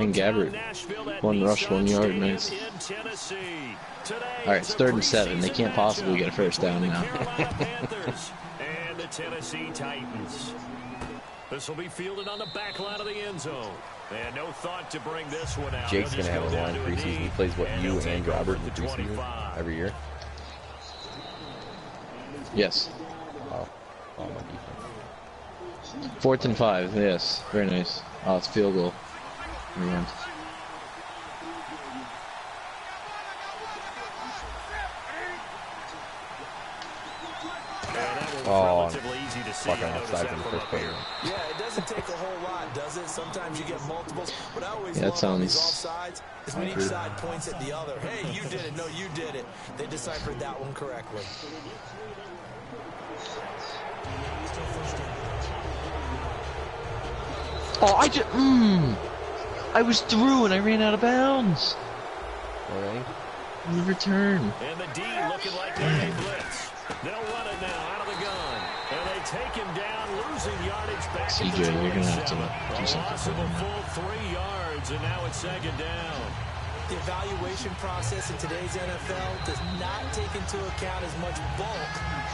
And Gabbert, 1 rush, 1 yard, nice. All right, it's 3rd and 7. They can't possibly get a first down now. And the Tennessee Titans. This will be fielded on the back line of the end zone. And no thought to bring this one out. Jake's going to have a long preseason. He plays what, you and Robert in the preseason every year? Yes. Wow. Oh, my defense. 4th and 5, yes. Very nice. Oh, it's field goal. Yeah. Oh, fucking offside in the first play. Yeah, it doesn't take a whole lot, does it? Sometimes you get multiples, but I always love on these offsides is when each side points at the other. Hey, you did it. No, you did it. They deciphered that one correctly. Oh, I was through and I ran out of bounds. All right. The return. And the D looking like they blitz. They'll run it now out of the gun. And they take him down, losing yardage back. CJ, you're going to have to do something. Loss of a full 3 yards, and now it's 2nd down. The evaluation process in today's NFL does not take into account as much bulk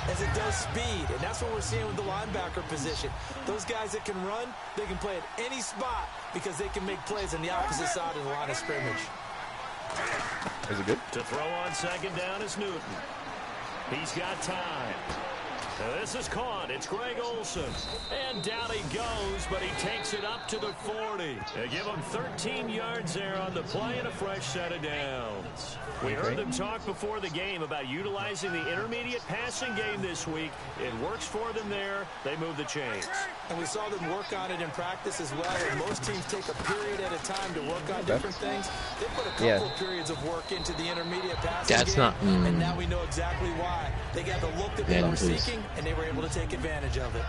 as it does speed. And that's what we're seeing with the linebacker position. Those guys that can run, they can play at any spot because they can make plays on the opposite side of the line of scrimmage. Is it good? To throw on 2nd down is Newton. He's got time. This is caught. It's Greg Olsen. And down he goes, but he takes it up to the 40. They give him 13 yards there on the play and a fresh set of downs. We heard them talk before the game about utilizing the intermediate passing game this week. It works for them there. They move the chains. And we saw them work on it in practice as well. And most teams take a period at a time to work on different things. They put a couple of periods of work into the intermediate passing game. And now we know exactly why. They got the look that they were seeking, and they were able to take advantage of it.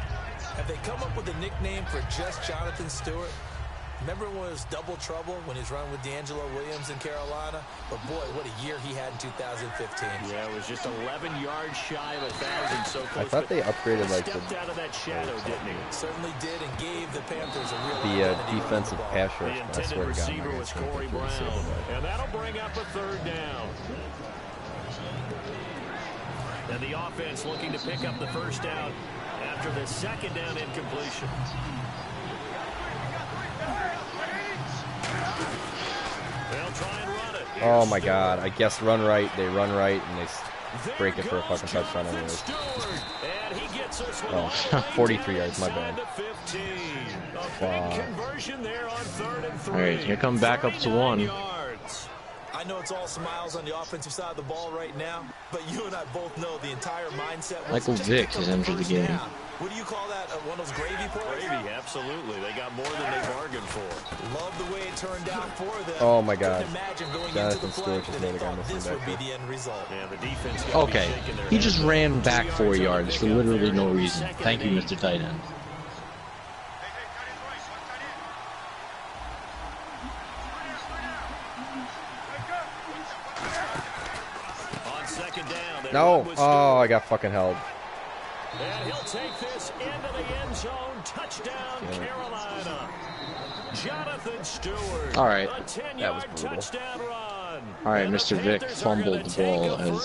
Have they come up with a nickname for just Jonathan Stewart? Remember when it was double trouble when he was running with D'Angelo Williams in Carolina? But boy, what a year he had in 2015. Yeah, it was just 11 yards shy of 1,000. So close. I thought they upgraded like stepped out of that shadow, didn't he? Certainly did, and gave the Panthers a real defensive pass rush. The intended receiver was Corey Brown, and that'll bring up a 3rd down. And the offense looking to pick up the 1st down after the 2nd down incompletion. They'll try and run it. Oh my God! I guess run right. They run right and they break it for a fucking touchdown anyways. Oh, 43 yards. My bad. All right, here come back up to 1. I know it's all smiles on the offensive side of the ball right now, but you and I both know the entire mindset. Michael Vick has entered the game. What do you call that? One of those gravy plays? Gravy, absolutely. They got more than they bargained for. Love the way it turned out for them. Oh my God! Imagine going Jonathan into the play Stewart just that made a guy missing this would be the end result. Yeah, the defense. Okay, he just ran back 4 yards for literally no reason. Thank you, Mr. Tight End. No! Oh, I got fucking held. And he'll take this into the end zone. Touchdown, Carolina. Jonathan Stewart. All right. A 10-yard touchdown run. All right, Mr. Vick fumbled the ball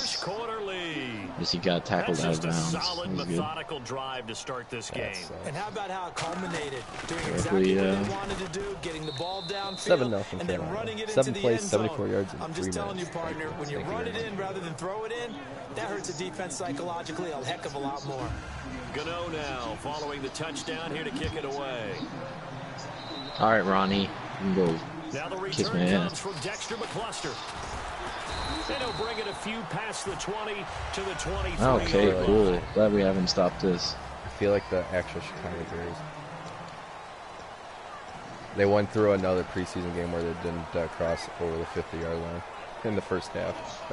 as he got tackled out of bounds. Solid, methodical drive to start this game. And how about how it culminated? Doing exactly what they wanted to do, getting the ball downfield, 7-0 and then running it 7 into the plays, end zone. 74 yards in 3 I'm minutes. just telling you, partner, when you run it in rather than throw it in, that hurts the defense psychologically a heck of a lot more. Gano now following the touchdown here to kick it away. All right, Ronnie, you can go now the kiss my return comes ass. from Dexter McCluster. And he'll bring it a few past the 20 to the 23. Okay, cool. Glad we haven't stopped this. I feel like the actual Chicago Bears. They went through another preseason game where they didn't cross over the 50-yard line in the first half.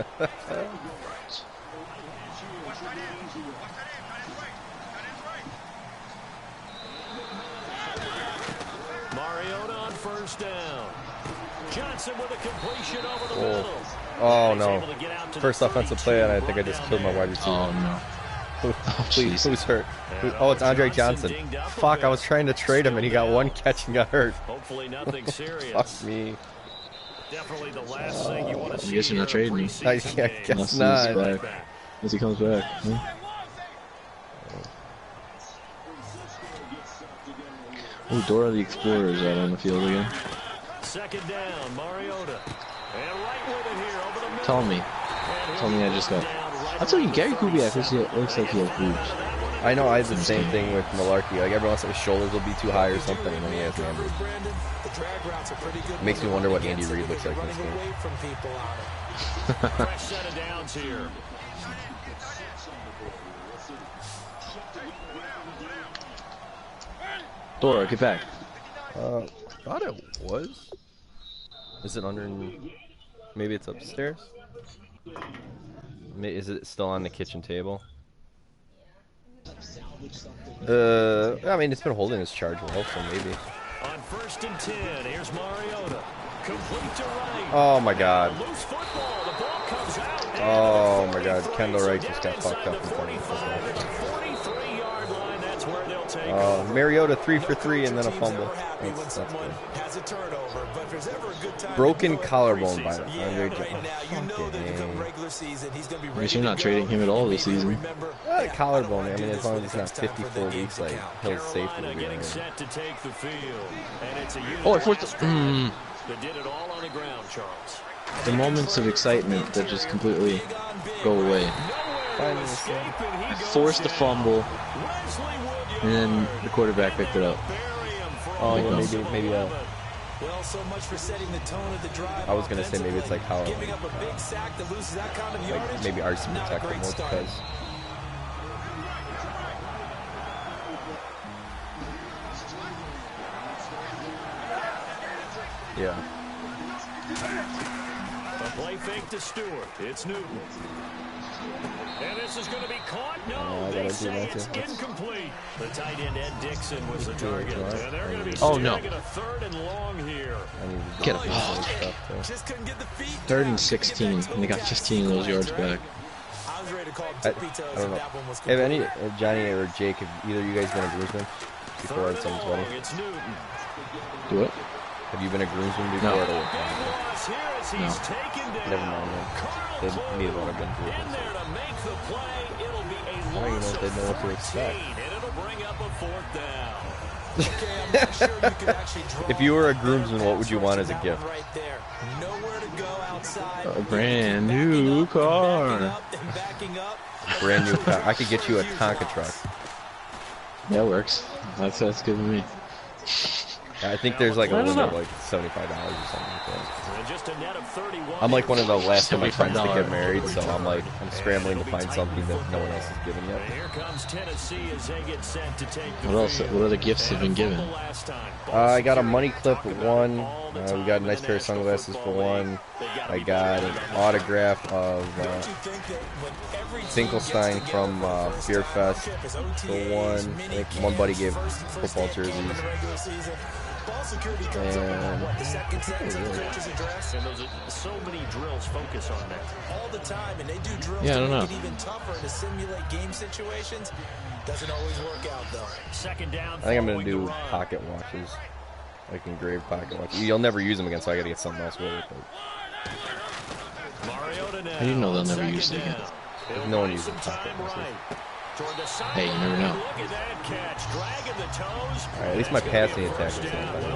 Mariota on 1st down. Johnson with a completion over the middle. Oh no. First offensive play, and I think I just killed my wide receiver. Oh no. Please, who's hurt? Oh, it's Andre Johnson. Fuck, I was trying to trade him and he got one catch and got hurt. Hopefully nothing serious. Fuck me. Definitely the last thing you want to see. I guess you're not trading me. I guess not. Unless he comes back. Huh? Oh, Dora the Explorer is out on the field again. Second down, Mariota. And right with it here over the middle. Tell me I just got. I'll tell you, Gary Kubiak looks like he has boobs. I know, I had the same thing with Malarkey. Like, every once in a while, his shoulders will be too high or something, and then he has man boobs. It makes me wonder what Andy Reid looks like in this game. Fresh set of downs here. Dora, get back. Thought it was. Is it under? Maybe it's upstairs. Is it still on the kitchen table? I mean, it's been holding its charge well, so maybe. On 1st and 10, here's Mariota. Complete to right. Oh my God. Loose football. The ball comes out. Oh my God. Kendall Wright just got fucked up in front of the football. 43-yard line. That's where they'll take Mariota 3 for 3 and then a fumble. That's good. Broken collarbone by Andre Johnson. I guess you're not trading him at all this season. Collarbone, I mean, as long as it's not 54 weeks, like, he'll safely be in. Oh, I forced the moments of excitement that just completely go away. I forced the fumble, and then the quarterback picked it up. Oh, yeah, maybe well, so much for setting the tone of the drive. I was gonna say maybe it's like how giving up a big sack that loses that kind of yardage. Like maybe Arson protected more because. Yeah. A play fake to Stewart. It's Newton. And this is going to be caught. No, they say it's incomplete. The tight end Ed Dixon was the target. And they're going to be oh no! A 3rd and long here. Get a ball. 3rd and 16, and they got 15 of those yards back. I don't know. Have any Johnny or Jake, have either of you guys been a groomsman before at 720? Do it. Have you been a groomsman before? No. No. Never mind. They need what I've been through. I don't even know if they know what to expect. If you were a groomsman, what would you want as a gift? A brand new car. Brand new car. I could get you a Tonka truck. That works. That's good with me. I think there's like a limit of like $75 or something like that. I'm like one of the last of my friends to get married, so I'm scrambling to find something that no one else has given yet. What else? What other gifts have been given? I got a money clip for one. We got a nice pair of sunglasses for one. I got an autograph of Finkelstein from Beer Fest for one. I think one buddy gave football jerseys. And so many drills focus on that all the time, and they do drills I don't know. even tougher to simulate game situations. Doesn't always work out though. Second down. I think I'm gonna do pocket watches, like engraved pocket watches. You'll never use them again, so I gotta get something else with it. How do you know they'll never use it again? No one uses pocket watches. Hey, you never know. Alright, at least my passing attack is not bad.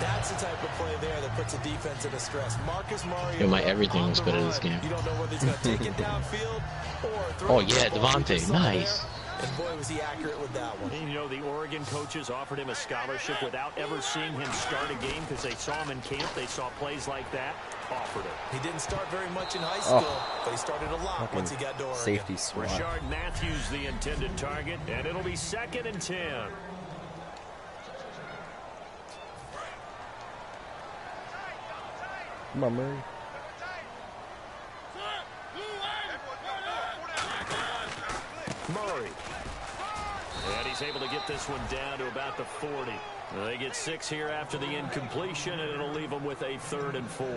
That's the type of play there that puts a defense in a stress. Marcus Mariota. Yo, my everything was better this game. You don't know whether he's going to take it downfield or throw oh yeah, Devontae, nice. And boy, was he accurate with that one. You know, the Oregon coaches offered him a scholarship without ever seeing him start a game because they saw him in camp. They saw plays like that. Offered it. He didn't start very much in high school, but he started a lot once he got to Oregon. Safety swat. Rashard Matthews, the intended target, and it'll be 2nd and 10. Come on, Murray. Murray. And he's able to get this one down to about the 40. They get 6 here after the incompletion, and it'll leave them with a 3rd and 4.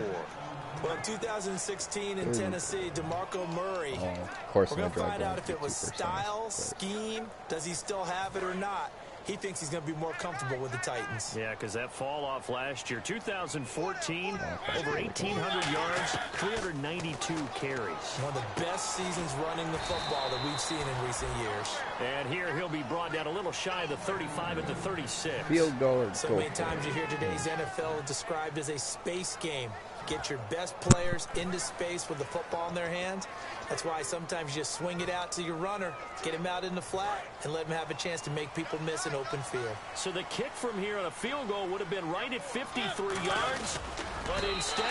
Well, in 2016 in Tennessee, DeMarco Murray. Of course, we're going to find out if it was style, scheme, does he still have it or not. He thinks he's going to be more comfortable with the Titans. Yeah, because that fall off last year, 2014, over 1,800 yards, 392 carries. One of the best seasons running the football that we've seen in recent years. And here he'll be brought down a little shy of the 35 at the 36. Field goal. So many times you hear today's NFL described as a space game. Get your best players into space with the football in their hands. That's why sometimes you just swing it out to your runner, get him out in the flat, and let him have a chance to make people miss an open field. So the kick from here on a field goal would have been right at 53 yards, but instead,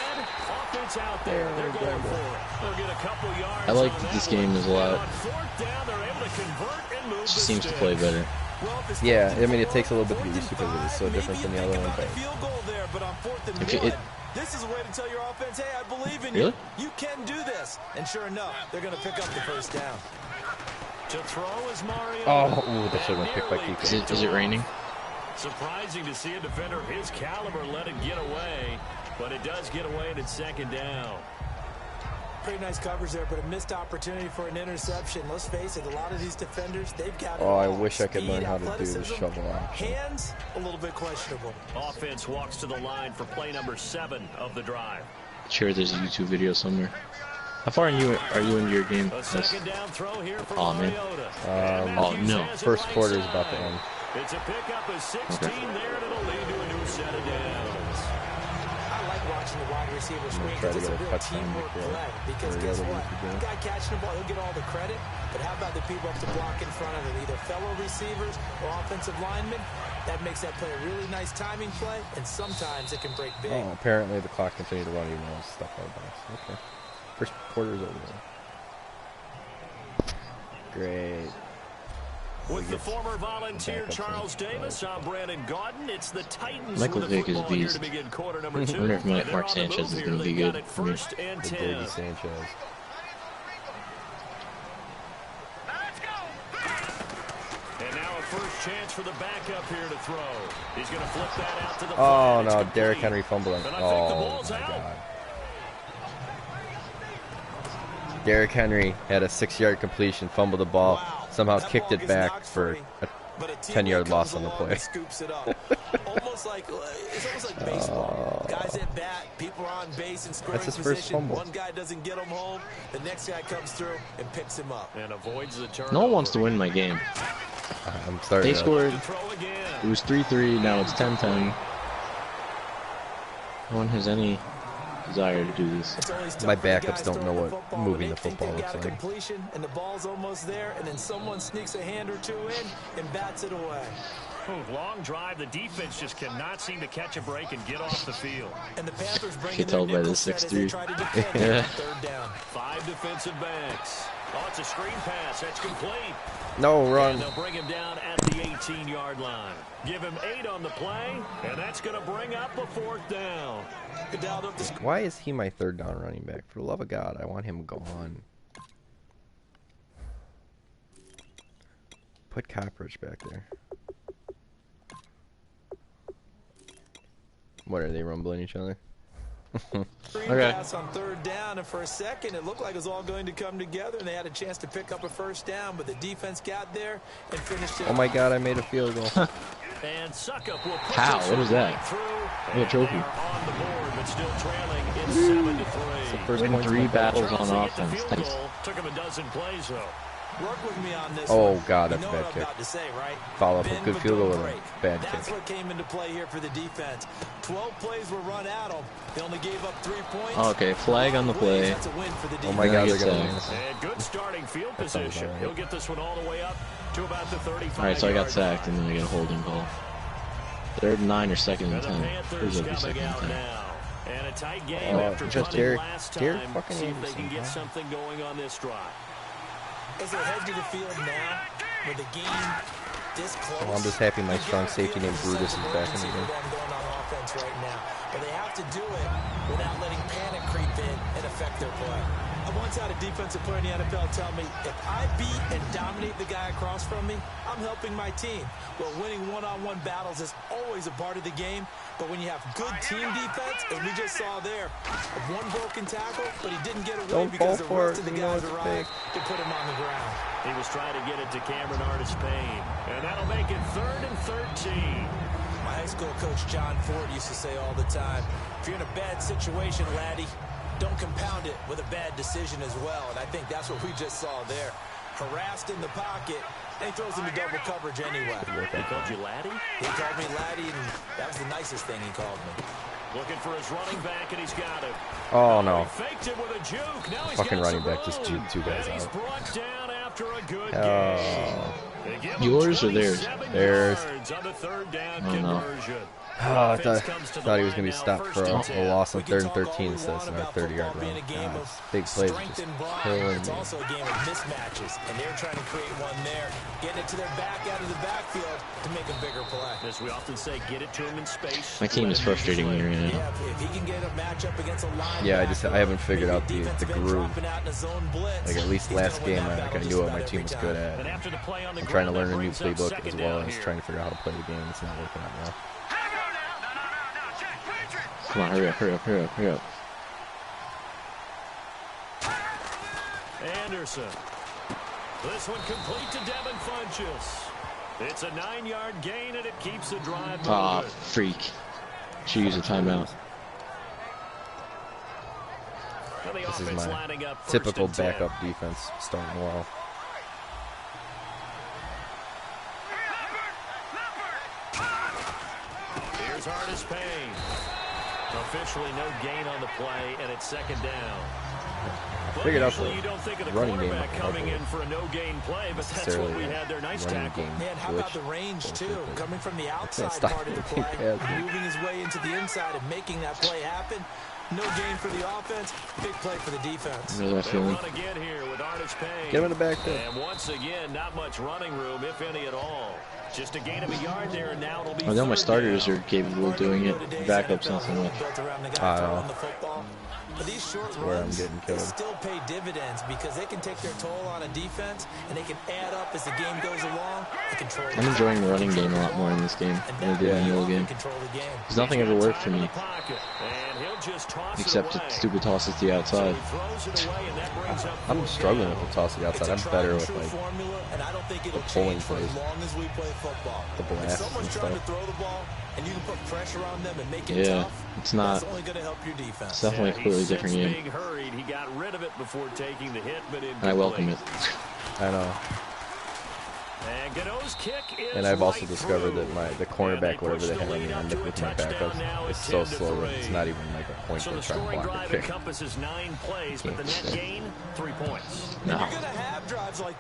offense out there. They're going for it. They'll get a couple yards. I like that this game is a lot. It just seems to play better. Yeah, I mean, it takes a little bit to get used to because it is so different than the other one. But this is a way to tell your offense, hey, I believe in really? you. You can do this. And sure enough, they're going to pick up the first down. To throw is Mario. Oh, that should have been picked by Kiko. Is it raining? Surprising to see a defender of his caliber let it get away, but it does get away and it's second down. Pretty nice coverage there, but a missed opportunity for an interception. Let's face it, a lot of these defenders, they've got I wish I could learn how to do the shovel action. Hands, a little bit questionable. Offense walks to the line for play number 7 of the drive. Sure, there's a YouTube video somewhere. How far are you into your game? Oh, man. Oh, no. First quarter is about to end. It's a pickup of 16 there, and it'll lead to a new set of downs. Watching the wide receiver screen, because it's a real teamwork play. Because guess what? The guy catching the ball, he'll get all the credit. But how about the people up to block in front of him? Either fellow receivers or offensive linemen. That makes that play a really nice timing play, and sometimes it can break big. Oh, apparently the clock continued to run even though stuff like that. Okay. First quarter is over. Great. With the former volunteer Charles Davis, I'm Brandon Gaudin. It's the Titans Michael with Vick is football here beast. to begin quarter number 2. I wonder if Mark Sanchez is going to be good. First and 10. Brady Sanchez. And now a first chance for the backup here to throw. He's going to flip that out to the Oh, no, Derrick Henry fumbling. Oh, my God. Derrick Henry had a 6-yard completion, fumbled the ball. Wow. Somehow kicked it back for a 10-yard loss on the play. Scoops it up. It's almost like baseball. Guys at bat, people are on base in scoring That's his position. first fumble. One guy doesn't get him home, the next guy comes through and picks him up. And avoids the turnover. No one wants to win my game. I'm starting. They scored. It was 3-3. Now it's 10-10. No one has any desire to do this. My backups don't know what moving the football looks like. Completion and the ball's almost there, and then someone sneaks a hand or two in and bats it away. Long drive. The defense just cannot seem to catch a break and get off the field. And the Panthers bring You can tell by the 6'3". Yeah. Third down. 5 defensive backs. Oh, it's a screen pass. That's complete. No, run. And they'll bring him down at the 18-yard line. Give him 8 on the play, and that's going to bring up a 4th down. Why is he my 3rd down running back? For the love of God, I want him gone. Put Cockroach back there. What, are they rumbling each other? Okay. Pass on 3rd down, and for a second it looked like it was all going to come together, and they had a chance to pick up a first down, but the defense got there and finished it. Oh my God, I made a field goal. And Suckup will put How? What is that? A trophy. On the board, but still trailing in 7-3. Win 3 battles on offense. Thanks. Took him a dozen plays though. Work with me on this. Oh God, that's a you know bad kick. to say, right? Follow up a good field goal with a bad That's kick. what came into play here for the defense. 12 plays were run at them. They only gave up 3 points. Okay, flag on the play. That's a win for the defense. Oh my God, they're gonna win. And good starting field position. He'll get this one all the way up to about the 35. All right, so I got sacked, and then I got a holding call. 3rd and 9 or 2nd and 10. Who's up to 2nd and 10? And a tight game after just Derrick fucking See if they Anderson, can get something going on this drive. As they head to the field now, with the game this close. Oh, I'm just happy my strong safety named Brutus is back in the game. Going on offense right now, but they have to do it without letting panic creep in and affect their play. I once had a defensive player in the NFL tell me, if I beat and dominate the guy across from me, I'm helping my team. Well, winning one-on-one battles is always a part of the game, but when you have good team defense, and we just saw there, one broken tackle, but he didn't get away because the rest of the guys arrived to put him on the ground. He was trying to get it to Cameron Artis-Payne, and that'll make it 3rd and 13. My high school coach John Ford used to say all the time, if you're in a bad situation, laddie, don't compound it with a bad decision as well. And I think that's what we just saw there. Harassed in the pocket, and he throws into double coverage anyway. He called you laddie? He called me laddie, and that was the nicest thing he called me. Looking for his running back, and he's got it. Oh, no. He faked it with a juke. Now he's fucking got running back just juked 2 guys he's out. brought down after a good game. Yours or theirs? Theirs. On the 3rd down no. conversion. Oh, I thought he was going to be stopped for a loss on 3rd and 13 instead of a 30-yard run. Big plays are just killing me. It's also a game of mismatches, and they're trying to create one there, getting it to their back out of the backfield to make a bigger play. As we often say, get it to him in space. My team is frustrating me right now. Yeah, if he can get a matchup against a linebacker, Yeah, I haven't figured out the groove. Like, at least last game, I knew what my team was good at. I'm trying to learn a new playbook as well as trying to figure out how to play the game. It's not working out well. Come on, hurry up, hurry up, hurry up, hurry up. Anderson. This one complete to Devin Funchess. It's a 9-yard gain, and it keeps the drive moving. Ah, freak. Should use a timeout. This is my typical backup defense starting well. Here's Artis-Payne. Officially no gain on the play, and it's 2nd down. Figured out Usually you don't think of the running game quarterback coming in for a no-gain play, but that's what we had there. Nice tackle. Man, how about the range, too? Coming from the outside part of the play, moving his way into the inside and making that play happen. No gain for the offense, big play for the defense. They run again here with Artis-Payne. Get him in the back there. And once again, not much running room, if any at all. Just a gain of a yard there, and now it'll be I know my starters are capable of doing it. Backups not so much. I know. But these short where I'm runs, getting they killed. still pay dividends because they can take their toll on a defense, and they can add up as the game goes along. I'm enjoying the running game a lot more in this game than I did in the old game. Because nothing ever worked for me. Except stupid tosses to the outside. I'm struggling with the toss to the outside. I'm better with like the pulling plays, the blast and stuff. Yeah, it's not. It's definitely a completely different game. And I welcome it. I know. And I've also discovered that the cornerback, whatever they have on the end with my backups, is so slow that it's not even like a point to try to block a pick. No.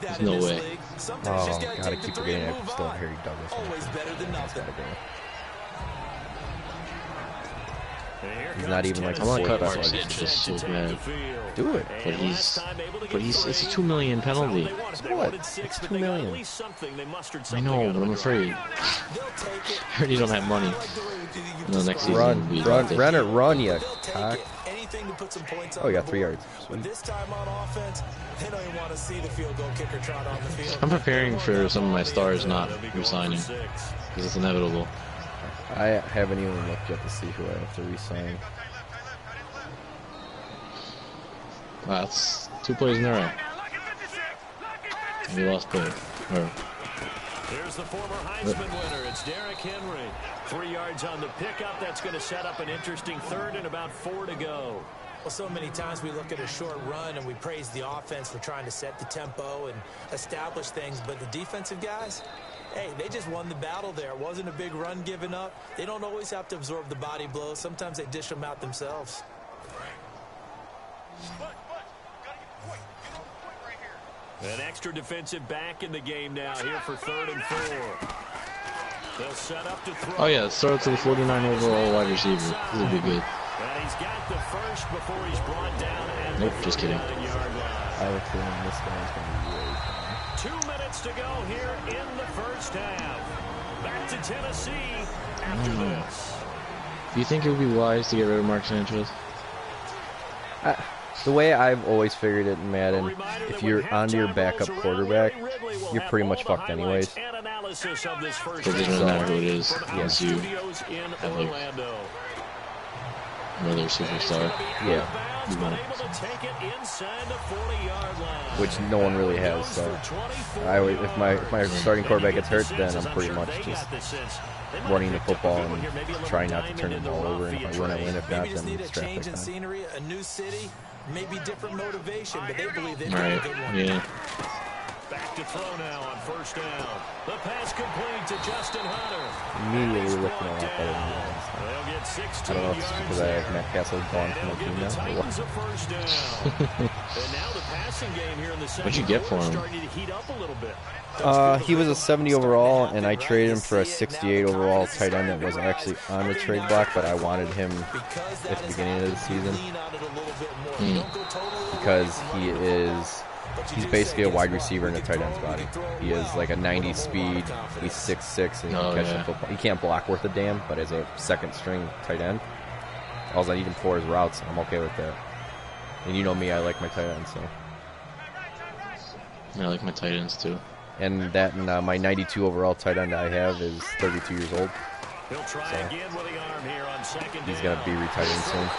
There's no way. Oh, God, I keep forgetting I still have Harry Douglas. He's not even like I want to cut Marks in just so bad. Do it. But it's a $2 million penalty. What? It's $2 million. I know, but I'm afraid. I already don't have money. No, next season Run, you cock. Oh, you got 3 yards. I'm preparing for some of my stars not resigning because it's inevitable. I haven't even looked yet to see who I have to re-sign. Wow, that's 2 plays in a row. And we lost both. Here's the former Heisman winner. It's Derrick Henry. 3 yards on the pickup. That's going to set up an interesting 3rd and about 4 to go. Well, so many times we look at a short run and we praise the offense for trying to set the tempo and establish things, but the defensive guys, hey, they just won the battle there. It wasn't a big run given up. They don't always have to absorb the body blows. Sometimes they dish them out themselves. An extra defensive back in the game now here for 3rd and 4. They'll set up to throw. Oh yeah, throw it to the 49 overall wide receiver. This would be good. And he's got the first before he's brought down. At nope, just kidding. I have a feeling this guy's going to be really fun. 2 minutes to go here in the first half. Back to Tennessee after this. Do you think it would be wise to get rid of Mark Sanchez? The way I've always figured it in Madden, if you're onto your backup quarterback, you're pretty much fucked anyways. Because it doesn't matter who it is. Yes, you have like another superstar. Yeah. Which no one really has. So if my starting quarterback gets hurt, then I'm pretty much just running the football and trying not to turn the ball over. And if I win, I win. If not, then it's traffic time. Maybe different motivation, but they believe they've got a good one. Yeah. Back to throw now on first down. The pass complete to Justin Hunter. Immediately looking a lot better than the last time. I don't know if it's because I have Matt Castle gone from my team now. What'd you get for him? He was a 70 overall, and I traded him for a 68 overall tight end that wasn't actually on the trade block, but I wanted him at the beginning of the season because he's basically a wide receiver in a tight end's body. He has like a 90 speed, he's 6'6", and he can catch the football. He can't block worth a damn, but as a second string tight end, all I need him for is routes, I'm okay with that. And you know me, I like my tight ends, so. I like my tight ends too. And that my 92 overall tight end I have is 32 years old. So he's going to be retiring soon.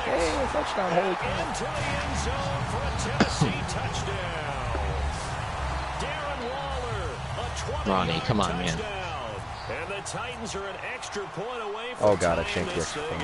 Hey, touchdown, holy cow. Ronnie, come on, man. And the Titans are an extra point away from oh, God, I shanked this thing.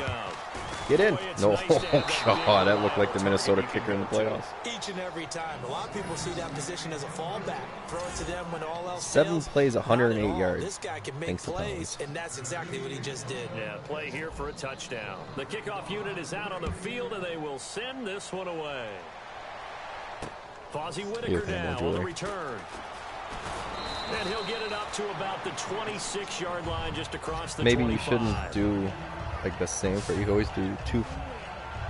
Get in. No. Oh, God, that looked like the Minnesota kicker in the playoffs. Each and every time. A lot of people see that position as a fallback. Throw it to them when all else 7 plays, 108 yards. This guy can make plays, and that's exactly what he just did. Yeah, play here for a touchdown. The kickoff unit is out on the field, and they will send this one away. Fozzie Whitaker now on the return. And he'll get it up to about the 26-yard line just across the 25. Maybe you shouldn't do like the same for you always do 2.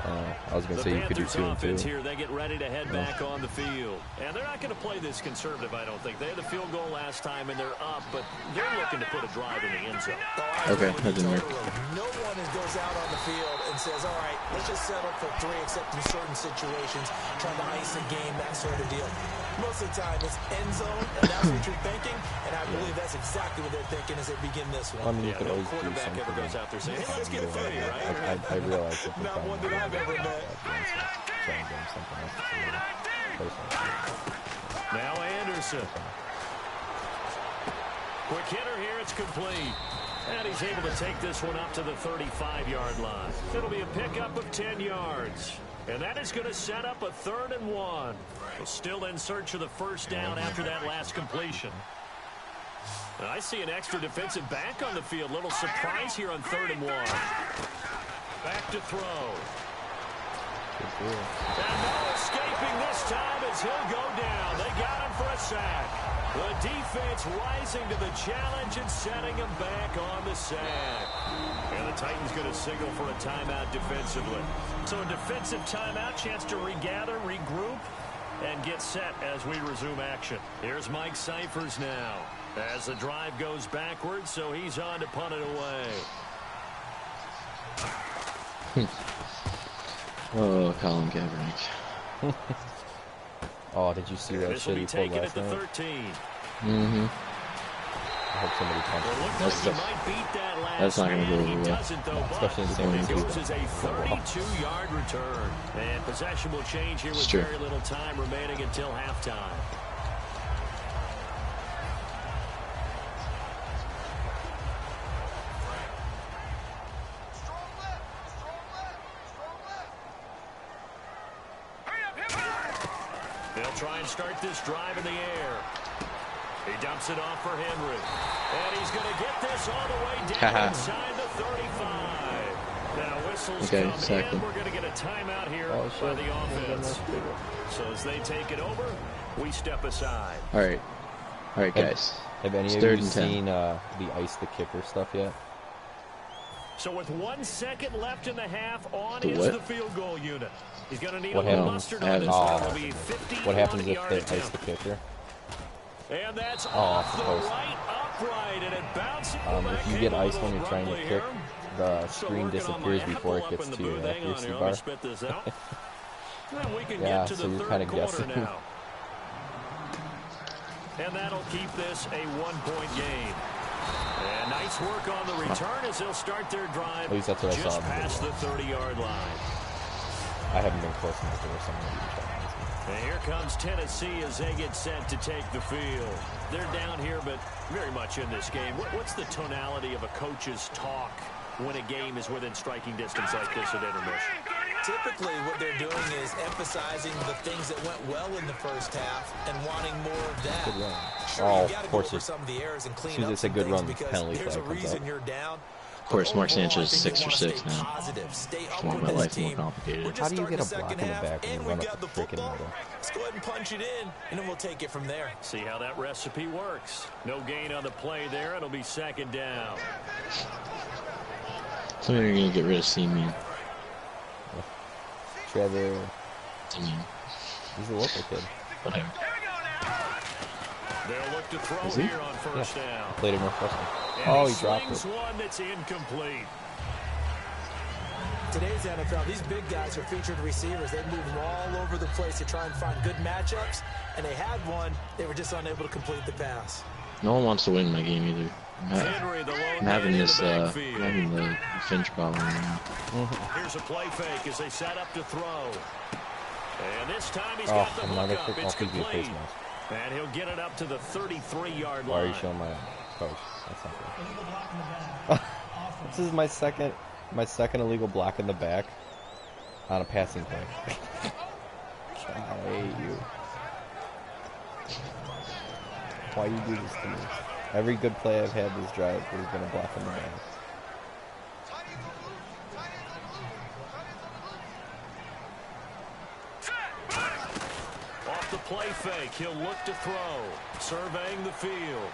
I was going to say you could do 2 and 2. Here, they get ready to head back on the field. And they're not going to play this conservative, I don't think. They had the field goal last time, and they're up, but they're looking to put a drive in the end zone. Okay, that didn't work. No one goes out on the field and says, all right, let's just settle for 3, except in certain situations, trying to ice a game, that sort of deal. Most of the time, it's end zone, and that's what you're thinking, and I believe that's exactly what they're thinking as they begin this one. I mean, you could always do something. Goes out there saying, hey, let's get it funny, right? I realize that not one that I've ever met. Now Anderson. Quick hitter here, it's complete. And he's able to take this one up to the 35-yard line. It'll be a pickup of 10 yards. And that is going to set up a 3rd and 1. Still in search of the first down after that last completion. And I see an extra defensive back on the field. Little surprise here on 3rd and 1. Back to throw. And no escaping this time as he'll go down. They got him for a sack. The defense rising to the challenge and setting him back on the sack. And the Titans going to signal for a timeout defensively. So a defensive timeout, chance to regather, regroup, and get set as we resume action. Here's Mike Cyphers now as the drive goes backwards, so he's on to punt it away. Oh, Colin Kaepernick. Oh, did you see that shit he pulled last night? Mm-hmm. I hope somebody punched him. That's not going to go over well. Especially in San Francisco. This is a 32-yard return. And possession will change here with very little time remaining until halftime. They'll try and start this drive in the air. He dumps it off for Henry. And he's going to get this all the way down inside the 35. Now whistles come in. We're going to get a timeout here by the offense. So as they take it over, we step aside. All right, guys. Have any of you seen the ice the kicker stuff yet? So with 1 second left in the half, on is the field goal unit. He's going to need what a little mustard on this one. It'll be what happens if they ice the kicker? And that's off the right upright, and it bounces if you get ice when you're trying to kick, the screen disappears before it gets to your accuracy bar. And we can Yeah, get to so the you're third kind of quarter guessing. now. And that'll keep this a one-point game. And nice work on the return as they'll start their drive At least that's what I just saw. past the 30-yard line. I haven't been close enough to where someone would be trying. And here comes Tennessee as they get set to take the field. They're down here, but very much in this game. What's the tonality of a coach's talk when a game is within striking distance like this at intermission? Typically, what they're doing is emphasizing the things that went well in the first half and wanting more of that. Good run. Sure, Oh, you got to of go course. over some of the errors and clean As soon as up they say some good things run, because penalty there's a flag comes reason up. you're down. Of course, Mark Sanchez is 6 Overall, I for think you 6 wanna stay now. positive, stay up I want with my this life more team. complicated. We're just How do you starting get a the block second in the half, back when and you we've run up got the the freaking football. middle? Let's go ahead and punch it in, and then we'll take it from there. See how that recipe works. No gain on the play there. It'll be second down. So they're going to get rid of Seaman. Trevor. Seaman. He's a local kid. Whatever. They'll look to throw Is he? here on first down. Played at Northwestern. And Oh, he dropped slings it. one that's incomplete. Today's NFL, these big guys are featured receivers. They move all over the place to try and find good matchups, and they had one. They were just unable to complete the pass. No one wants to win my game either. Henry, the lone I'm having man in this, the I'm backfield. having the Finch problem right now. Here's a play fake as they set up to throw. And this time he's Oh, got the another hook up. quick It's off face complete. mask. And he'll get it up to the 33-yard Why are line. you showing my coach? That's not good. This is my second illegal block in the back on a passing play. I hate you. Why you do this to me? Every good play I've had this drive has been a block in the back. Off the play fake, he'll look to throw. Surveying the field.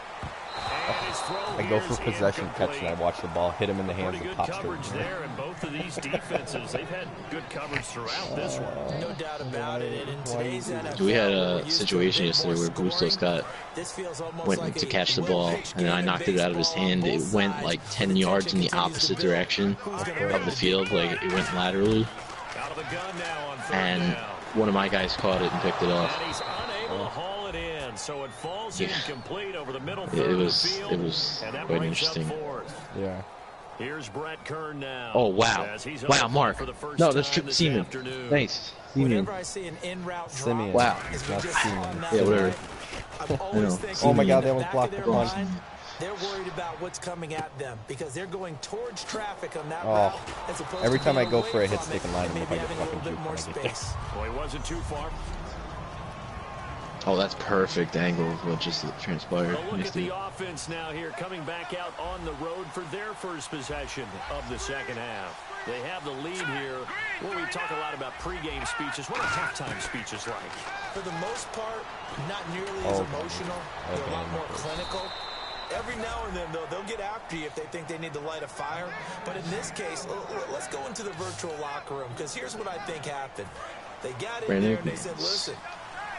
And his throw I go here's for possession catch incomplete. and I watch the ball hit him in the hands Pretty and good pop straight. coverage there, and both of these defenses, they've had good coverage throughout this one. No doubt about it. And in today's NFL, We had we're a used to situation bit yesterday more where Bustos scoring. got This feels almost went like to a catch the ball, well-pitched and then I game in knocked it out of his baseball on hand. It both went sides. like The 10 tension yards in the continues to opposite build. direction Who's gonna of make the the field. big Like, play? it went laterally, Out of the gun now on third and down. one of my guys caught it and picked it off. And he's unable to haul it in, so it falls Yeah. incomplete over the middle It third of the was field. And that quite brings interesting. up fourth. Yeah. Here's Brett Kern now. Oh, wow. As he's Wow, open Mark. for the first No, that's time this Seaman. afternoon. Nice. Seaman. Whenever I see an in-route drop, Simeon. Wow. as we Not just saw Seaman. on that Yeah, whatever. drive, I'm always know. thinking Oh my God, in they the almost back blocked of the their punch. mind, they're worried about what's coming at them because they're going towards traffic on that Oh. route. As opposed Every to time I being go away for a hit from stick it and line and him, if maybe I get having a little fucking bit juke more when I get there. space. Well, he wasn't too far. Oh, that's perfect angle of what just transpired. A look Nice at the dude. offense now here, coming back out on the road for their first possession of the second half. They have the lead here. Well, we talk a lot about pregame speeches. What are halftime speeches like? For the most part, not nearly Oh, as okay. emotional. Okay, They're a lot more okay. clinical. Every now and then, though, they'll get after you if they think they need to light a fire. But in this case, let's go into the virtual locker room, because here's what I think happened. They got in Brandon there and they Nichols. said, listen,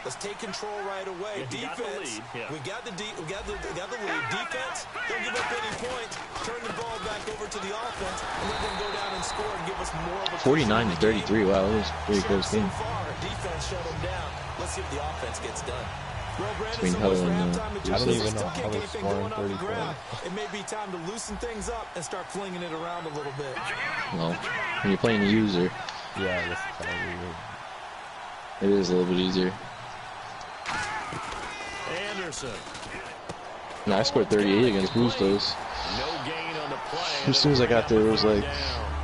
let's take control right away. Yeah, he got the Defense, lead, yeah. we got the lead. Defense, don't give up any points. Turn the ball back over to the offense and let them go down and score and give us more of a 49 to 33. Wow, that was a pretty close so game. far, defense shut them down. Let's see if the offense gets done. Well, Brandon, Between so much Huddle for and, halftime, but I don't you even still know can't how get they anything scored going on the 34. ground. It may be time to loosen things up and start flinging it around a little bit. Well, when you're playing the user, Yeah, this is probably weird. it is a little bit easier. Anderson. No, I scored 38 against Bustos. No gain on the play. As soon as I got there, it was like,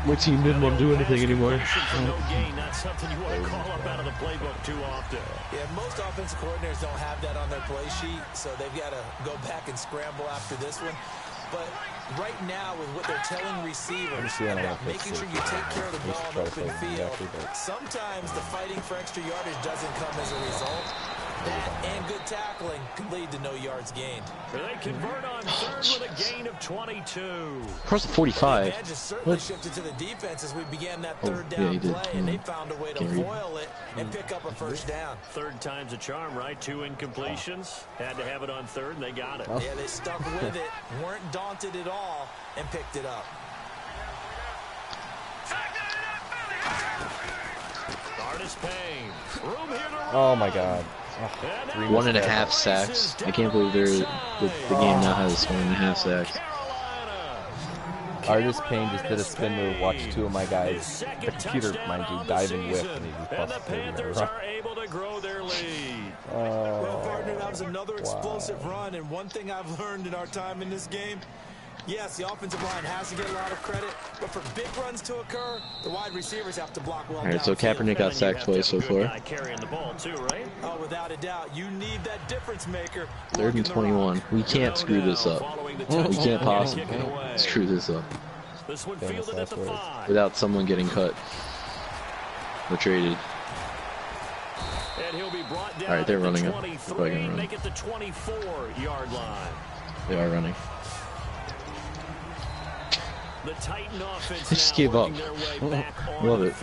my team didn't want to do anything anymore. For no gain, not something you want to call up out of the playbook too often. Yeah, most offensive coordinators don't have that on their play sheet, so they've got to go back and scramble after this one. But right now, with what they're telling receivers about making sure you take care of the ball in open field, sometimes the fighting for extra yardage doesn't come as a result. That and good tackling can lead to no yards gained. They convert on third with a gain of 22. Across the The 45. advantage certainly What? shifted to the defense as we began that Oh, third yeah, down he did. play, and they found a way to Can't read. foil it and pick up a first down. Third time's a charm, right? 2 incompletions. Had to have it on third, and they got it. Yeah, they stuck with it, weren't daunted at all, and picked it up. Start Oh my God. 1.5 sacks. I can't believe the game now has 1.5 sacks. Artist Payne just did a spin move. Watch two of my guys, the computer, mind you, dive and whip, and he just busted 30 yards. Well, partner, that was another explosive run, and one thing I've learned in our time in this game, yes, the offensive line has to get a lot of credit, but for big runs to occur, the wide receivers have to block well. All right, so Kaepernick got sacked twice so far. Oh, without a doubt, you need that difference maker. 3rd and 21. We can't screw this up. We can't possibly screw this up without someone getting cut or traded. All right, they're running up. They're probably gonna run. Make it the 24-yard line. They are running. The Titan offense They just gave up. Love it.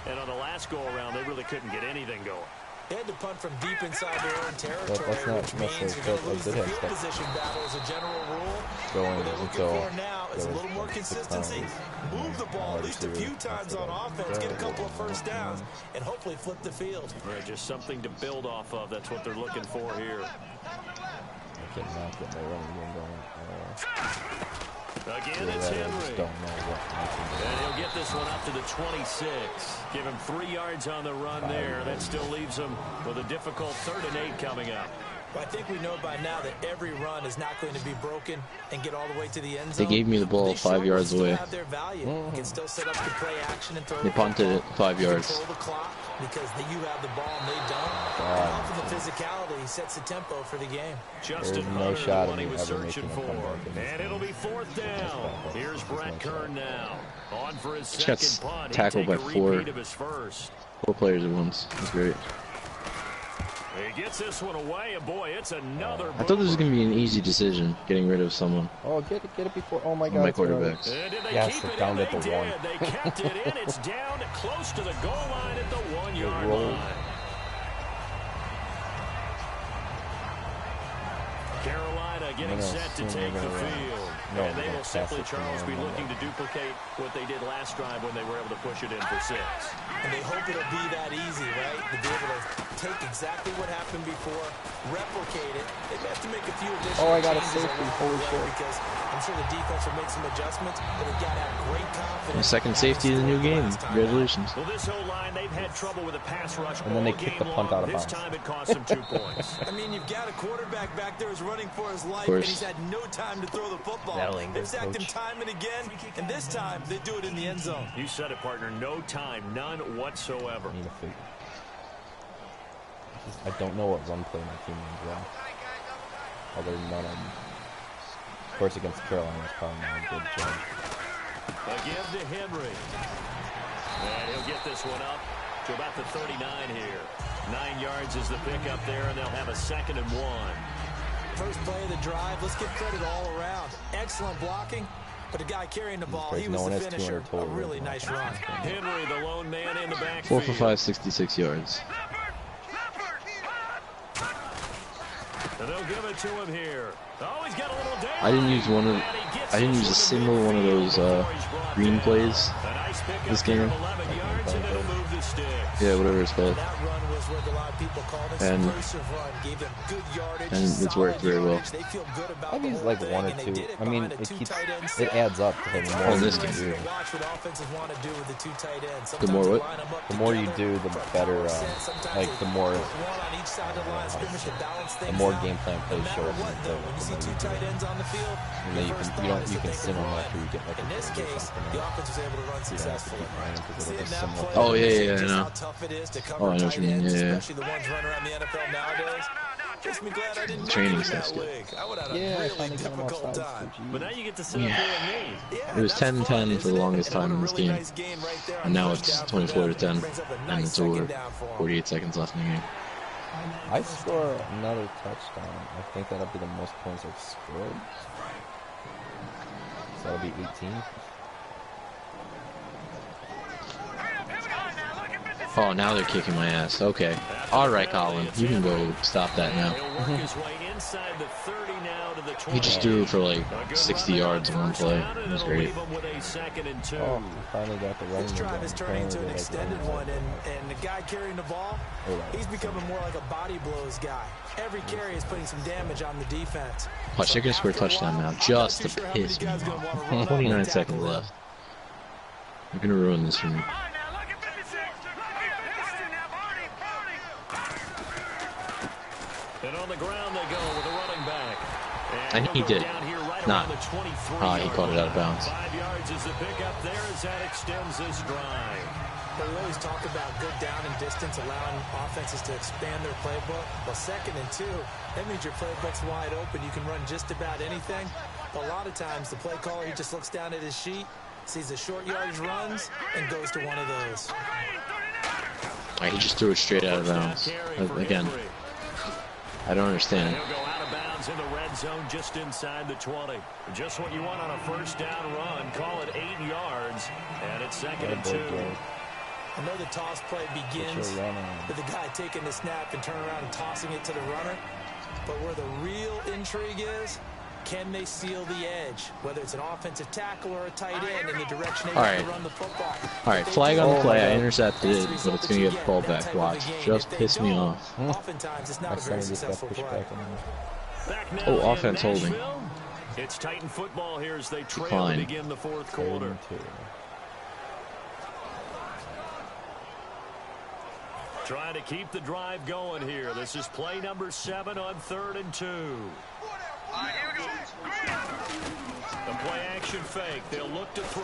And on the last go-around, they really couldn't get anything going. They had to punt from deep inside their own territory, that's not which means you're going to lose the field position battle as a general rule. What they're looking for now is a little more consistency. Move the ball at least a few times on offense, get a couple of first downs, and hopefully flip the field. Yeah, just something to build off of. That's what they're looking for here. I cannot get my running game going. Again, it's Henry. And he'll get this one up to the 26. Give him 3 yards on the run there. That still leaves him with a difficult 3rd and 8 coming up. Well, I think we know by now that every run is not going to be broken and get all the way to the end zone. They gave me the ball 5 yards away. They punted it 5 yards. Because you have the ball and they don't. Off of the physicality sets the tempo for the game. There's no shot of me ever making a comeback. And it'll be 4th down. Here's Brett Kern now. On for his second punt. Tackled by 4 players at once. That's great. He gets this one away, and boy, it's another. I thought this was going to be an easy decision, getting rid of someone. Oh, get it before. Oh my God. My quarterbacks. Yes, they're down at the 1. They kept it in. It's down close to the goal line at the 1-yard line. Carolina getting set to take the field. And they will simply, Charles, be looking to duplicate what they did last drive when they were able to push it in for 6. And they hope it'll be that easy, right? To be able to take exactly what happened before, replicate it. They have to make a few additional I got a changes safety. Holy shit. because I'm sure the defense will make some adjustments, but they've got to have great confidence. Second safety in the new game. Congratulations. Well, this whole line, they've had trouble with a pass rush. And then they kick the punt out of bounds. This time it cost them 2 points. I mean, you've got a quarterback back there who's running for his life, and he's had no time to throw the football. They've sacked him time and again, and this time they do it in the end zone. You said it, partner. No time, none whatsoever. I don't know what run play my team runs well. Other than none of them. Of course, against Carolina, it's probably not a good job. Again to Henry. And he'll get this one up to about the 39 here. 9 yards is the pickup there, and they'll have a 2nd and 1. First play of the drive. Let's give credit all around. Excellent blocking. But the guy carrying the ball, he was the finisher. A really nice run. Henry, the lone man in the backfield. 4 for 5, 66 yards. And they'll give it to him here. Oh, he's got a little down. I didn't use a single one of those green plays this game. Yeah, whatever it's called. And it's worked very well. I've used like 1 or 2. I mean, it adds up to the more this game. The more what? The more you do, the better. Like the more game plan plays show up. And then you can sim them after you get like. In this case, the offense was able to run successfully. Oh yeah, I know. Oh, I know what you mean. Yeah. Training stuff's good. Yeah, But now you get to sit up here and me. It was 10-10 for the longest time in this game, and now it's 24-10, and it's over 48 seconds left in the game. I score another touchdown. I think that'll be the most points I've scored. So that'll be 18. Oh, now they're kicking my ass. Okay. All right, Colin. You can go stop that now. He just threw for like 60 yards in one play. It was great. Oh, finally got the running. This drive is turning into an extended one, and the guy carrying the ball, he's becoming more like a body blows guy. Every carry is putting some damage on the defense. Watch, they're going to score a touchdown now, just to piss me off. 29 seconds left. They're going to ruin this for me. And on the ground they go with a running back. And he did. Not. He caught it out of bounds. 5 yards is the pickup there as that extends this drive. We always talk about good down and distance, allowing offenses to expand their playbook. Well, 2nd and 2, that means your playbook's wide open. You can run just about anything. But a lot of times, the play caller, he just looks down at his sheet, sees the short yardage runs, and goes to one of those. He just threw it straight out of bounds. Again, I don't understand. He'll go out of bounds in the red zone just inside the 20. Just what you want on a first down run. Call it 8 yards, and it's 2nd and 2. I know the toss play begins with the guy taking the snap and turning around and tossing it to the runner. But where the real intrigue is, can they seal the edge? Whether it's an offensive tackle or a tight end in the direction they want to run the football. All right, flag on the play. I intercepted it, but it's going to get the ball back. Watch. Just piss me off. Oftentimes, it's not a very successful play. Oh, offense holding. It's Titan football here as they trail to begin the 4th quarter. Trying to keep the drive going here. This is play number 7 on 3rd and 2. The play action fake. They'll look to throw.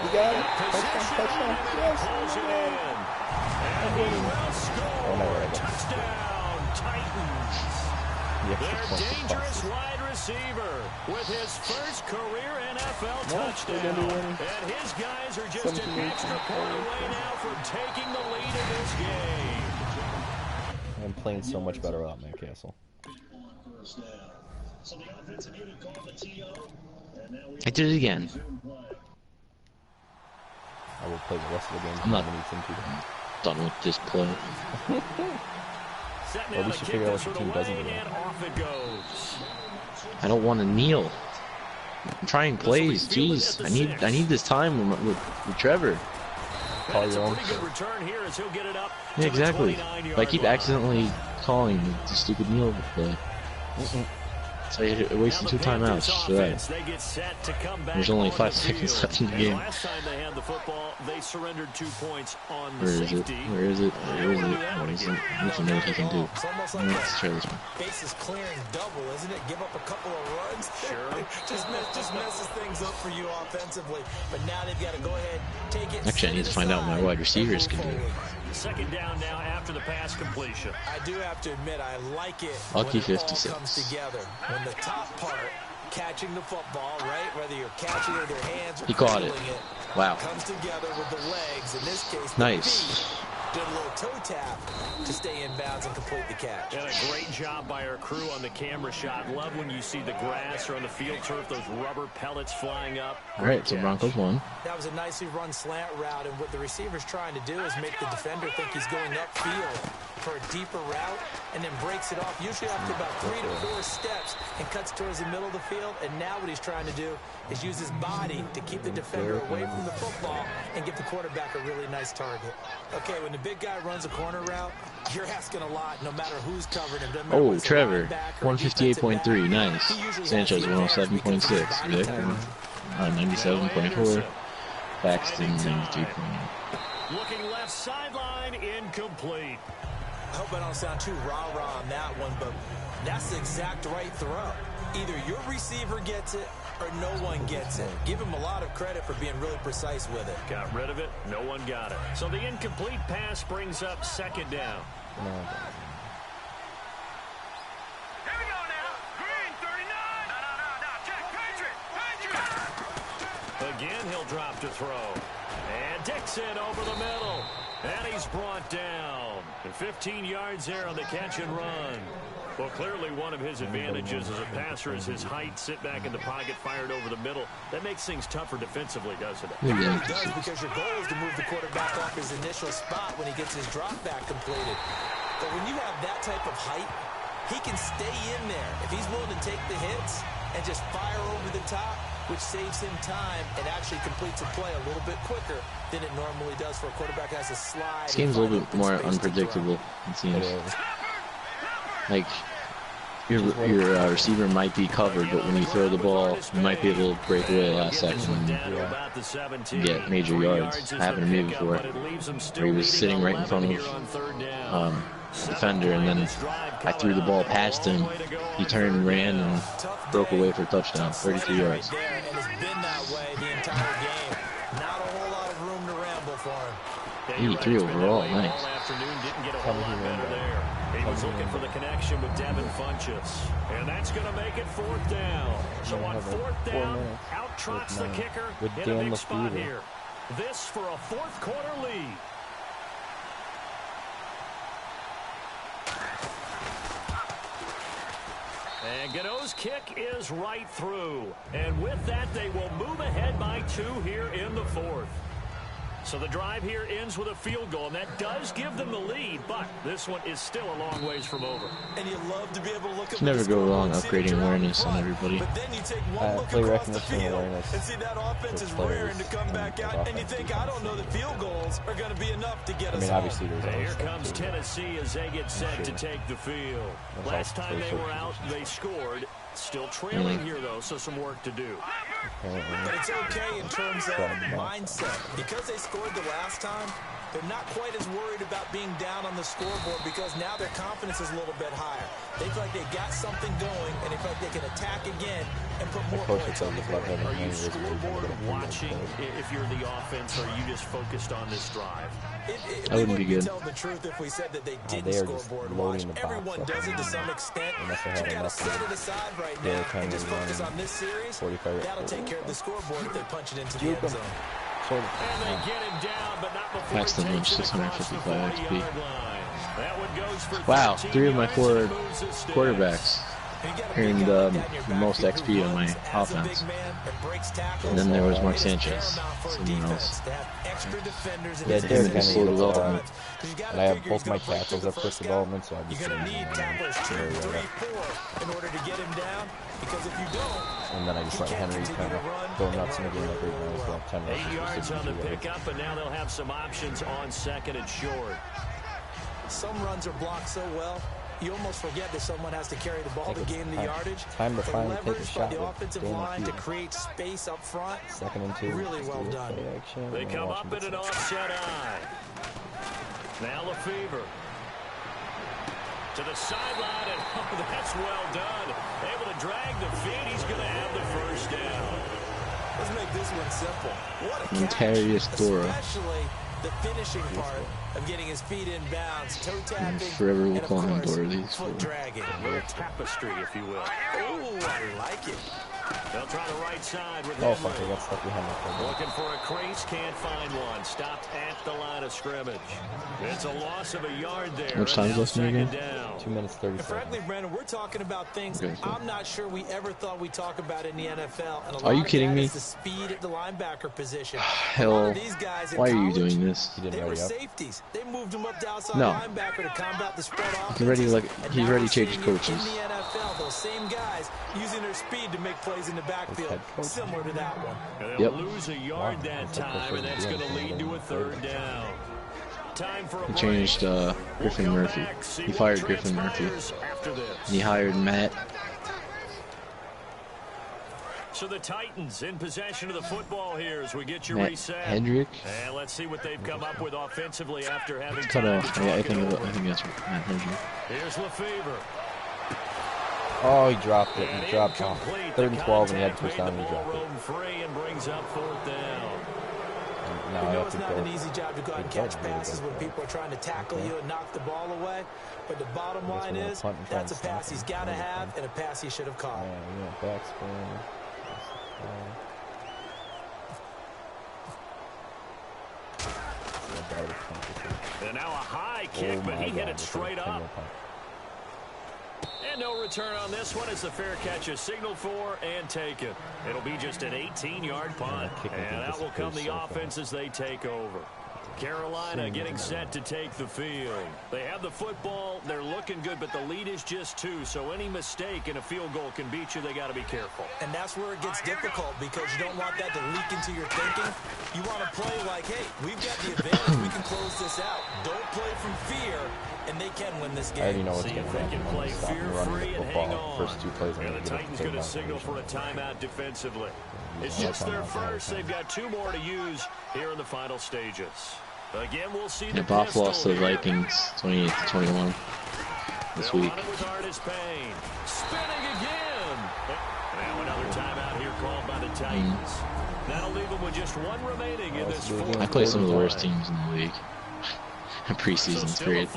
You got it. Touchdown. Yes. Pulls it in. And he will score. Touchdown, Titans. Their dangerous wide receiver with his first career NFL touchdown. And his guys are just an extra point away now from taking the lead in this game. I'm playing so much better without Matt Castle. I did it again. I will play the rest of the game. I'm not done with this play. Well, we should figure out what the team doesn't do. I don't want to kneel. I'm trying plays. Jeez, I need this time with Trevor. Call your own. Yeah, exactly. But I keep accidentally calling the stupid kneel play. So I wasted 2 timeouts for that. There's only 5 seconds left in the game. Last time they had the football, they surrendered 2 points on the Where is safety. it? Where is it? Where is it? What is it? I need to know what he can do. Let's try this one. Bases clearing double, isn't it? Give up a couple of runs. Sure. just messes things up for you offensively. But now they've got to go ahead, take it. Actually, I need to find out what my wide receivers can do. 2nd down now after the pass completion. I do have to admit, I like it Lucky when it all 56. comes together. When the top part, catching the football, right? Whether you're catching it with your hands or He caught it. Wow. Comes together with the legs. In this case, the Nice. feet. Did a little toe tap to stay in bounds and complete the catch. And a great job by our crew on the camera shot. Love when you see the grass or on the field turf, those rubber pellets flying up. All right, so Broncos won. That was a nicely run slant route, and what the receiver's trying to do is make the defender think he's going upfield for a deeper route, and then breaks it off, usually after about 3 to 4 steps, and cuts towards the middle of the field. And now what he's trying to do is use his body to keep the defender away from the football and give the quarterback a really nice target. Okay, when the big guy runs a corner route, you're asking a lot, no matter who's covered him. Oh, Trevor, 158.3, nice. Sanchez, 107.6. Vic, 97.4. Paxton, 93.8. Looking left sideline, incomplete. I hope I don't sound too rah-rah on that one, but that's the exact right throw. Either your receiver gets it or no one gets it. Give him a lot of credit for being really precise with it. Got rid of it. No one got it. So the incomplete pass brings up 2nd down. No. Here we go now. Green, 39. No. Check. Patriot. Again, he'll drop to throw. And Dixon over the middle. And he's brought down. 15 yards there on the catch and run. Well, clearly one of his advantages as a passer is his height. Sit back in the pocket, fired over the middle. That makes things tougher defensively, doesn't it? It really does, because your goal is to move the quarterback off his initial spot when he gets his drop back completed. But when you have that type of height, he can stay in there if he's willing to take the hits and just fire over the top, which saves him time and actually completes a play a little bit quicker than it normally does for a quarterback that has to slide. This game's a little bit more unpredictable, it seems. Like, your receiver might be covered, but when you throw the ball, you might be able to break away last second and get major yards. It happened to me before, where he was sitting right in front of defender, and then I threw the ball past him. He turned and ran and broke away for a touchdown, 33 yards. 83 overall, nice. He was looking for the connection with Devin Funchess. And that's going to make it 4th down. So on 4th down, out trots the kicker in a big spot here. This for a 4th quarter lead. And Godot's kick is right through. And with that, they will move ahead by 2 here in the 4th. So the drive here ends with a field goal, and that does give them the lead, but this one is still a long ways from over. And you love to be able to look at never go wrong upgrading awareness on everybody. But then you take one look across the field and see that offense is rearing to come back out, and you think, I don't know that field goals are going to be enough to get us obviously home. Here comes Tennessee as they get set to take the field. Last time they were out, they scored. Still trailing here, though, so some work to do. But it's okay in terms of mindset. Because they scored the last time, they're not quite as worried about being down on the scoreboard, because now their confidence is a little bit higher. They feel like they got something going, and they feel like they can attack again and put more points on the board. Are you scoreboard watching if you're the offense, or are you just focused on this drive? That wouldn't be good. Tell the truth if we said that they didn't scoreboard watch. Everyone does it to some extent. You gotta set it aside right now and just focus on this series. That'll take care of the scoreboard if they punch it into the end zone. And they get him down, but not before Max the Lynch, 655 XP. That one goes for wow, 3 of my 4 quarterbacks earned the most XP on my offense. And then there was Mark Sanchez, someone else. Yeah, Derek kind of slow development. And I have both my tackles up for development, so I'll be You're going to need tacklers 2, 3, 4 in order to get him down. Because if you don't, and then I just let Henry kind of go nuts in the game every now as well. 10 8 yards on the pickup, and now they'll have some options on 2nd and short. Some runs are blocked so well, you almost forget that someone has to carry the ball to gain the yardage. Time to finally take a shot the offensive line to create space up front. 2nd and 2. Really well done. They come up in an offset eye. Now Lefevre. To the sideline, and oh, that's well done. Able to drag the feet. He's going to have the 1st down. Let's make this one simple. What a catch, especially the finishing part of getting his feet in bounds, toe tapping, forever will call him foot dragging. A little tapestry, if you will. Oh, I like it. They'll try the right side with oh, fuck, I got stuck behind my looking for a crease, can't find one. Stopped at the line of scrimmage. It's a loss of a yard there. Which time is left again? 2 minutes 30 seconds. Frankly, Brandon, we're talking about things I'm not sure we ever thought we'd talk about in the NFL. And are you kidding me? The speed at the linebacker position. Hell, why are you doing this? They were safeties. They moved him up to outside linebacker to combat the spread offense. He's ready to change coaches. In the NFL, those same guys using their speed to make plays in the backfield, similar to that one. And they'll lose a yard that time, and that's going to lead to a 3rd down. He changed Griffin Murphy. He fired Griffin Murphy. And he hired Matt. So the Titans in possession of the football here as we get your Matt reset. Hendrick. And let's see what they've come up with offensively after having cut off. Yeah, I think that's Matt Hendrick. Here's Lefevre. Oh, he dropped it. He dropped off. 3rd and 12, and he had to push down and he dropped it. Free and brings up 4th down. No, it's not an easy job to go out and catch passes when people are trying to tackle you and knock the ball away. But the bottom line is, that's a pass he's got to have and a pass he should have caught. Yeah, backspin. And now a high kick, but he hit it straight up. And no return on this one as the fair catch is signaled for and taken. It'll be just an 18-yard punt. And out will come the offense as they take over. Carolina getting set to take the field. They have the football. They're looking good, but the lead is just 2. So any mistake in a field goal can beat you. They got to be careful. And that's where it gets difficult because you don't want that to leak into your thinking. You want to play like, hey, we've got the advantage. We can close this out. Don't play from fear, and they can win this game. I already know what's going to happen. Play fear-free and hang on. First 2 plays. And the Titans going to signal for a timeout defensively. It's just their first. They've got 2 more to use here in the final stages. Again, we'll see the Buff lost to the Vikings 28-21 this week. Spinning again. Now another timeout here called by the Titans. That'll leave them with just 1 remaining in this fourth. I play some of the worst teams in the league. Preseason period.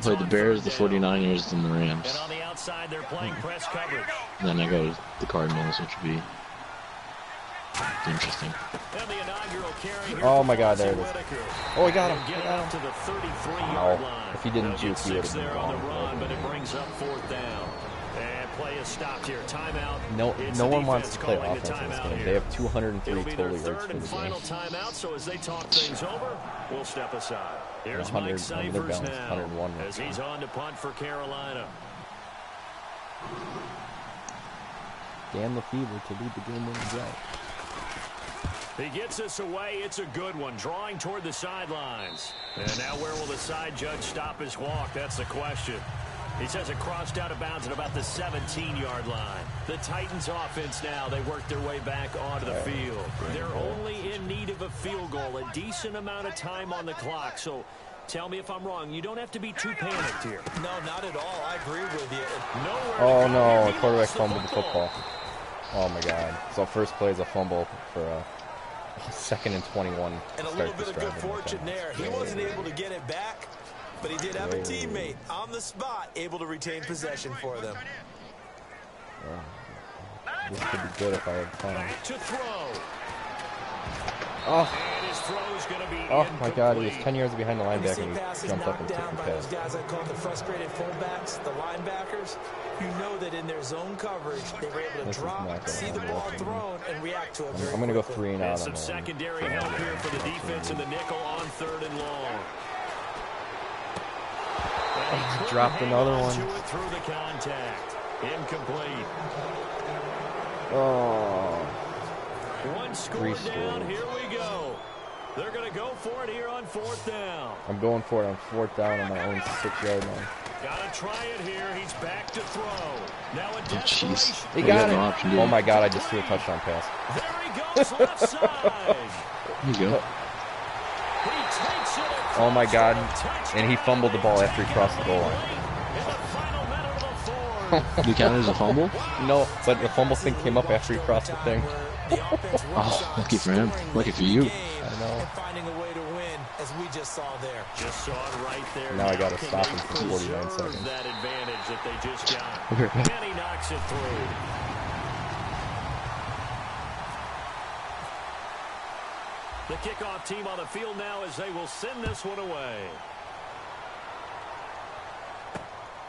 Played the Bears, the 49ers, and the Rams. And on the outside, they're playing press coverage. And then I go to the Cardinals, which would be interesting. Oh my God, there it is. Oh, I got him. I got him. Wow. If he didn't juke, he would have been gone. But it brings up 4th down. And play is stopped here. Timeout. No one wants to play offense in this game. They have 203 total yards for the game. Final timeout, so as they talk things over, we'll step aside. Here's Mike Cyphers now 101 as he's on to punt for Carolina. Dan Lefevre to lead the game-winning drive. He gets us away. It's a good one. Drawing toward the sidelines. And now where will the side judge stop his walk? That's the question. He says it crossed out of bounds at about the 17-yard line. The Titans offense now, they work their way back onto the field. They're only in need of a field goal, a decent amount of time on the clock. So tell me if I'm wrong. You don't have to be too panicked here. No, not at all. I agree with you. Oh, no. The quarterback fumbled the football. Oh, my God. So first play is a fumble for a 2nd and 21. And a little bit of good fortune there. He wasn't able to get it back, but he did have a teammate on the spot able to retain possession for them. This could be good if I had time. Back to throw. Oh my God, he was 10 yards behind the linebacker and he jumped up and took the pass. Those guys I call the frustrated fullbacks, the linebackers, you know that in their zone coverage, they were able to drop, see the ball thrown, and react to it very I'm going to go 3 and out. Some secondary help here for the defense in the nickel on 3rd and long. Dropped another one. Through the contact. Incomplete. Oh. 1 score down. Here we go. They're going to go for it here on 4th down. I'm going for it on 4th down on my own 6-yard line. Got to try it here. He's back to throw. Now a desperation. He got it. Oh my God, I just threw a touchdown pass. There he goes left side. There you go. He takes it. Oh my God. And he fumbled the ball after he crossed the goal line. You count it as a fumble? No, but the fumble thing came up after he crossed the thing. Oh, lucky for him. Lucky for you. I know. Finding a way to win, as we just saw there. Just saw it right there. Now I got to stop him for 49 seconds. That advantage that they just got. And he knocks it through. The kickoff team on the field now as they will send this one away.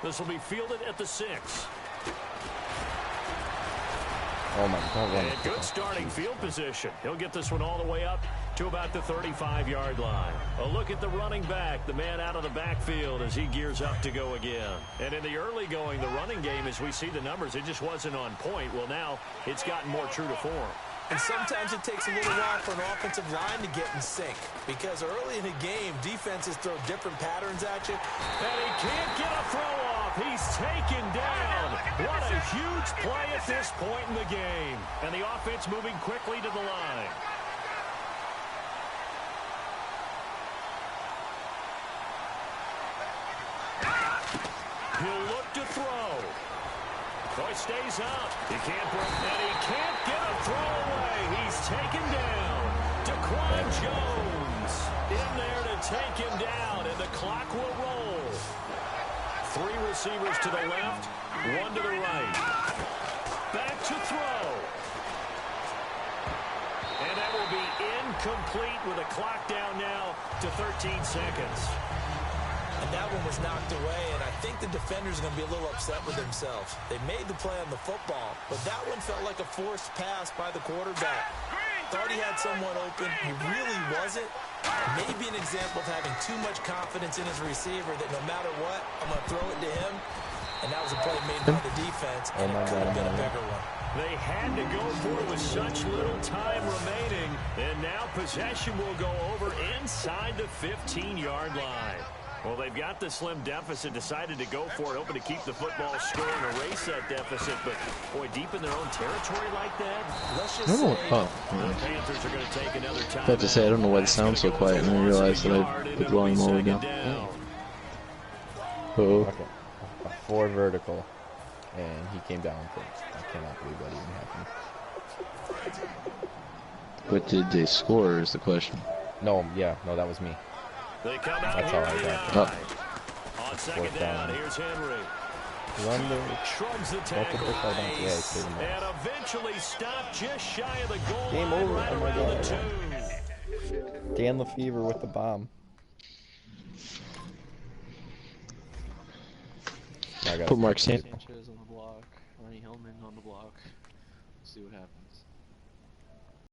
This will be fielded at the 6. Oh my God. And good starting field position. He'll get this one all the way up to about the 35-yard line. A look at the running back, the man out of the backfield as he gears up to go again. And in the early going, the running game, as we see the numbers, it just wasn't on point. Well, now it's gotten more true to form. And sometimes it takes a little while for an offensive line to get in sync. Because early in the game, defenses throw different patterns at you. And he can't get a throw off. He's taken down. What a huge play at this point in the game. And the offense moving quickly to the line. He'll look to throw. So he stays up. He can't break, and he can't get a throw away. He's taken down. Daquan Jones in there to take him down, and the clock will roll. 3 receivers to the left, 1 to the right. Back to throw. And that will to be incomplete with a clock down now to 13 seconds. And that one was knocked away, and I think the defenders are going to be a little upset with themselves. They made the play on the football, but that one felt like a forced pass by the quarterback. Thought he had someone open. He really wasn't. Maybe an example of having too much confidence in his receiver that no matter what, I'm going to throw it to him. And that was a play made by the defense, and it could have been a bigger one. They had to go for it with such little time remaining, and now possession will go over inside the 15-yard line. Well, they've got the slim deficit, decided to go for it, hoping to keep the football score and erase that deficit. But, boy, deep in their own territory like that, let's just say the Panthers are going to take another time. I was about to say, I don't know why it sounds so quiet, and then I realized that I put the volume all the way down. Okay. A 4 vertical, and he came down first. I cannot believe that even happened. But did they score is the question. No, that was me. That's how I got it. On second down, here's Henry. Shrugs the tackle and eventually stopped just shy of the goal Game line over. right Oh my around God. the 2. Dan Lefevre with the bomb. Put Mark Sanchez on the block, Ronnie Hillman on the block. Let's see what happens.